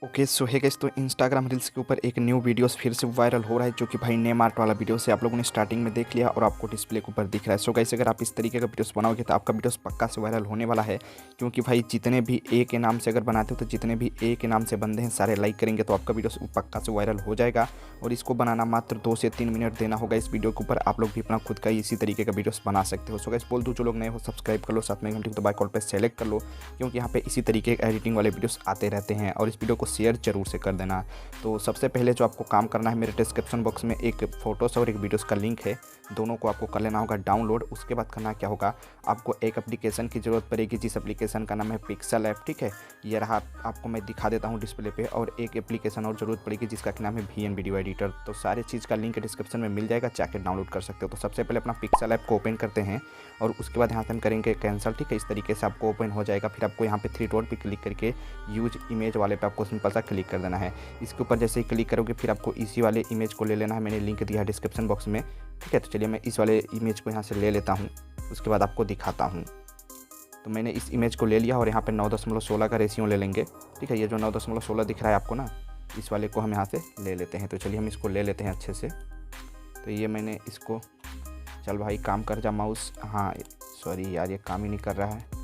Okay so है guys, तो Instagram reels के ऊपर एक न्यू वीडियोस फिर से वायरल हो रहा है जो कि भाई नेम आर्ट वाला वीडियो से आप लोगों ने स्टार्टिंग में देख लिया और आपको डिस्प्ले के ऊपर दिख रहा है। सो गाइस, अगर आप इस तरीके का वीडियोस बनाओगे तो आपका वीडियोस पक्का से वायरल होने वाला है, क्योंकि भाई जितने भी ए के नाम से अगर बनाते हो तो जितने भी ए के नाम से बंदे हैं सारे लाइक करेंगे तो आपका वीडियोस पक्का से वायरल हो जाएगा। और इसको बनाना मात्र 2 से 3 मिनट देना होगा इस वीडियो के ऊपर। आप लोग भी अपना खुद का इसी तरीके का वीडियोस बना सकते हो। सो गाइस, बोल दूँ जो लोग नए हो सब्सक्राइब कर लो, साथ में घंटे को दबा कॉल पर सेलेक्ट कर लो, क्योंकि यहाँ पे इसी तरीके के एडिटिंग वाले वीडियोस आते रहते हैं। और इस वीडियो को शेयर जरूर से कर देना। तो सबसे पहले जो आपको काम करना है, मेरे डिस्क्रिप्शन बॉक्स में एक फ़ोटोज़ और एक वीडियोस का लिंक है, दोनों को आपको कर लेना होगा डाउनलोड। उसके बाद करना क्या होगा, आपको एक एप्लीकेशन की ज़रूरत पड़ेगी जिस एप्लीकेशन का नाम है पिक्सल ऐप। ठीक है, ये रहा, आपको मैं दिखा देता हूँ डिस्प्ले पे। और एक एप्लीकेशन और ज़रूरत पड़ेगी जिसका नाम है VN वीडियो एडिटर। तो सारे चीज़ का लिंक डिस्क्रिप्शन में मिल जाएगा, जाकर डाउनलोड कर सकते हो। तो सबसे पहले अपना पिक्सल ऐप को ओपन करते हैं और उसके बाद यहाँ से हम करेंगे कैंसिल। ठीक है, इस तरीके से आपको ओपन हो जाएगा। फिर आपको यहाँ पे 3 डॉट पे क्लिक करके यूज इमेज वाले पे आपको सिंपल सा क्लिक कर देना है। इसके ऊपर जैसे ही क्लिक करोगे फिर आपको इसी वाले इमेज को ले लेना है, मैंने लिंक दिया है डिस्क्रिप्शन बॉक्स में। ठीक है, तो चलिए मैं इस वाले इमेज को यहाँ से ले लेता हूँ, उसके बाद आपको दिखाता हूँ। तो मैंने इस इमेज को ले लिया और यहाँ पे 9.16 का रेशियो ले लेंगे। ठीक है, ये जो 9.16 दिख रहा है आपको ना, इस वाले को हम यहाँ से ले लेते हैं। तो चलिए हम इसको ले लेते हैं अच्छे से। तो ये मैंने इसको, चल भाई काम कर जा माउस। हाँ सॉरी यार, ये काम ही नहीं कर रहा है।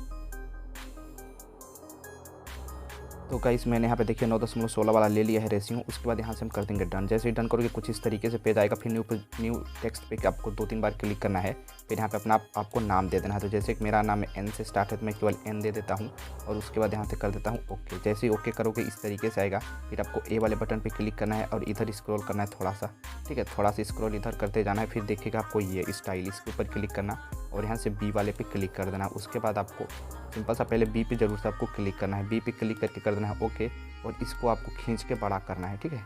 तो गाइस, मैंने यहाँ पे देखिए 9.16 वाला ले लिया है रेशियो। उसके बाद यहाँ से हम कर देंगे डन। जैसे ही डन करोगे कुछ इस तरीके से पेज आएगा। फिर न्यू टेक्स्ट पे आपको 2-3 बार क्लिक करना है। फिर यहाँ पे अपना आपको नाम दे देना है। तो जैसे कि मेरा नाम N से स्टार्ट है तो मैं केवल N दे देता हूँ और उसके बाद यहाँ से कर देता हूँ ओके। जैसे ही ओके करोगे इस तरीके से आएगा। फिर आपको ए वाले बटन पर क्लिक करना है और इधर स्क्रॉल करना है थोड़ा सा। ठीक है, थोड़ा सा स्क्रॉल इधर करते जाना है। फिर देखिएगा आपको ये स्टाइल, इसके ऊपर क्लिक करना और यहाँ से बी वाले पे क्लिक कर देना। उसके बाद आपको सिंपल सा पहले बी पे जरूर से आपको क्लिक करना है। बी पे क्लिक करके कर देना है ओके। और इसको आपको खींच के बड़ा करना है। ठीक है,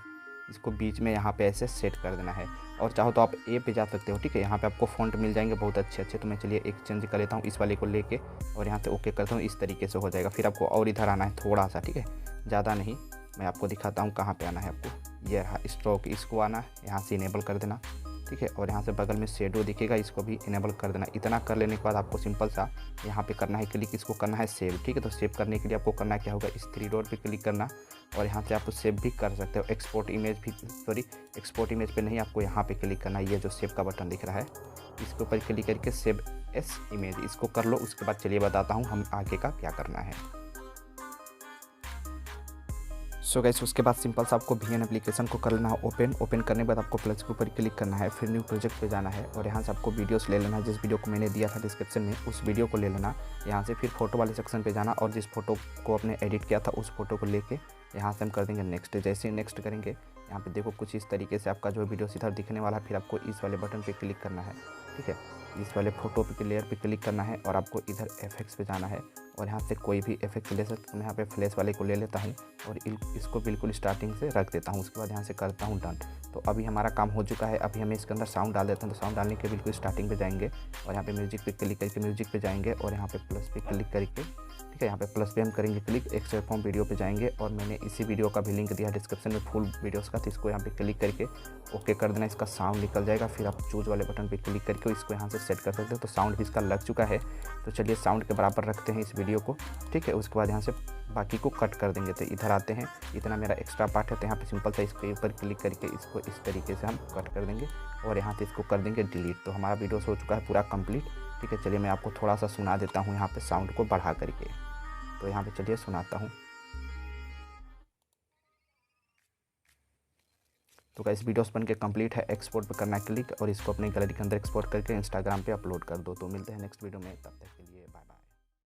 इसको बीच में यहाँ पे ऐसे सेट कर देना है। और चाहो तो आप ए पे जा सकते हो। ठीक है, यहाँ पे आपको फ़ॉन्ट मिल जाएंगे बहुत अच्छे अच्छे। तो मैं चलिए एक चेंज कर लेता हूँ इस वाले को लेके और यहाँ से ओके करता हूँ। इस तरीके से हो जाएगा। फिर आपको और इधर आना है थोड़ा सा। ठीक है, ज़्यादा नहीं, मैं आपको दिखाता हूँ कहाँ पे आना है आपको। ये रहा स्ट्रोक, इसको आना है, यहाँ से इनेबल कर देना। ठीक है, और यहाँ से बगल में शेडो दिखेगा, इसको भी इनेबल कर देना। इतना कर लेने के बाद आपको सिंपल सा यहाँ पे करना है क्लिक, इसको करना है सेव। ठीक है, तो सेव करने के लिए आपको करना क्या होगा, इस 3 डॉट पे क्लिक करना और यहाँ से आप सेव भी कर सकते हो। एक्सपोर्ट इमेज भी, सॉरी एक्सपोर्ट इमेज पे नहीं, आपको यहाँ पे क्लिक करना है। ये जो सेव का बटन दिख रहा है इसके ऊपर क्लिक करके सेव एस इमेज इसको कर लो। उसके बाद चलिए बताता हूँ हम आगे का क्या करना है। सो गाइस, उसके बाद सिंपल सा आपको VN एप्लीकेशन को कर लेना है ओपन करने के बाद आपको प्लस के ऊपर क्लिक करना है। फिर न्यू प्रोजेक्ट पे जाना है और यहाँ से आपको वीडियोस ले लेना है। जिस वीडियो को मैंने दिया था डिस्क्रिप्शन में उस वीडियो को ले लेना। यहाँ से फिर फोटो वाले सेक्शन पे जाना और जिस फोटो को आपने एडिट किया था उस फोटो को लेके यहाँ से हम कर देंगे नेक्स्ट। जैसे ही नेक्स्ट करेंगे यहाँ पे देखो कुछ इस तरीके से आपका जो वीडियो इधर दिखने वाला है। फिर आपको इस वाले बटन पे क्लिक करना है। ठीक है, इस वाले फोटो पे लेयर पे क्लिक करना है और आपको इधर एफेक्ट्स पे जाना है और यहाँ से कोई भी इफेक्ट ले सकते हैं। मैं यहाँ पे फ्लैश वाले को ले लेता हूँ और इसको बिल्कुल स्टार्टिंग से रख देता हूँ। उसके बाद यहाँ से करता हूँ डन। तो अभी हमारा काम हो चुका है। अभी हमें इसके अंदर साउंड डाल देते हैं। तो साउंड डालने के बिल्कुल स्टार्टिंग पे जाएंगे और यहाँ पे म्यूजिक पे क्लिक करके म्यूजिक पे जाएंगे और यहाँ पे प्लस पे क्लिक करके, ठीक है, यहाँ पे प्लस पे हम करेंगे क्लिक, एक्सट्रैक्ट फ्रॉम वीडियो पे जाएंगे और मैंने इसी वीडियो का भी लिंक दिया डिस्क्रिप्शन में फुल वीडियोस का। तो इसको यहाँ पे क्लिक करके ओके कर देना, इसका साउंड निकल जाएगा। फिर आप चूज वाले बटन पे क्लिक करके इसको यहाँ से सेट कर सकते हो। तो साउंड भी इसका लग चुका है। तो चलिए साउंड के बराबर रखते हैं इस वीडियो को। ठीक है, उसके बाद यहाँ से बाकी को कट कर देंगे। तो इधर आते हैं, इतना मेरा एक्स्ट्रा पार्ट है तो यहाँ पे सिंपल सा इसके ऊपर क्लिक करके इसको इस तरीके से हम कट कर देंगे और यहाँ से इसको कर देंगे डिलीट। तो हमारा वीडियो हो चुका है पूरा कंप्लीट। ठीक है, चलिए मैं आपको थोड़ा सा सुना देता हूँ यहाँ पे साउंड को बढ़ा करके। तो यहाँ पे चलिए सुनाता हूँ। तो गाइस, वीडियोस बन के कंप्लीट है। एक्सपोर्ट पे करना है क्लिक और इसको अपनी गैलरी के अंदर एक्सपोर्ट करके इंस्टाग्राम पे अपलोड कर दो। तो मिलते हैं नेक्स्ट वीडियो में, तब तक के लिए।